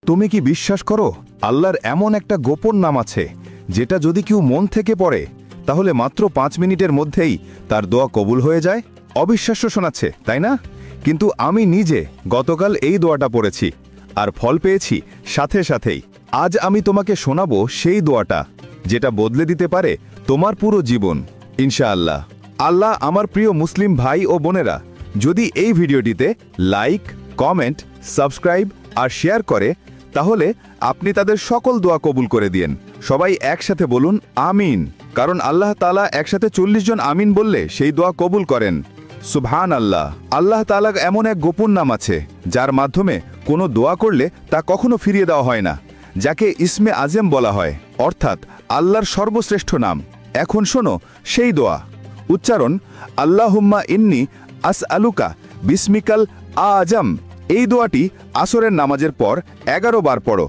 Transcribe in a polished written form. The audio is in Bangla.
তুমি কি বিশ্বাস করো আল্লাহর এমন একটা গোপন নাম আছে যেটা যদি কেউ মন থেকে পড়ে তাহলে মাত্র 5 মিনিটের মধ্যেই তার দোয়া কবুল হয়ে যায়? অবিশ্বাস্য শোনাচ্ছে, তাই না? কিন্তু আমি নিজে গতকাল এই দোয়াটা পড়েছি আর ফল পেয়েছি সাথে সাথেই। আজ আমি তোমাকে শোনাবো সেই দোয়াটা যেটা বদলে দিতে পারে তোমার পুরো জীবন ইনশাআল্লাহ। আল্লাহ আমার প্রিয় মুসলিম ভাই ও বোনেরা যদি এই ভিডিওটিতে লাইক, কমেন্ট, সাবস্ক্রাইব আর শেয়ার করে তাহলে আপনি তাদের সকল দোয়া কবুল করে দিয়েন। সবাই একসাথে বলুন আমিন, কারণ আল্লাহ তাআলা একসাথে 40 জন আমিন বললে সেই দোয়া কবুল করেন। সুবহান আল্লাহ। আল্লাহ তাআলার এমন এক গোপন নাম আছে যার মাধ্যমে কোনো দোয়া করলে তা কখনো ফিরিয়ে দেওয়া হয় না, যাকে ইসমে আজম বলা হয়, অর্থাৎ আল্লাহর সর্বশ্রেষ্ঠ নাম। এখন শোনো সেই দোয়া। উচ্চারণ আল্লাহুম্মা ইন্নী আসআলুকা বিসমিকাল আজম। এই দোয়াটি আসরের নামাজের পর 11 বার পড়ো।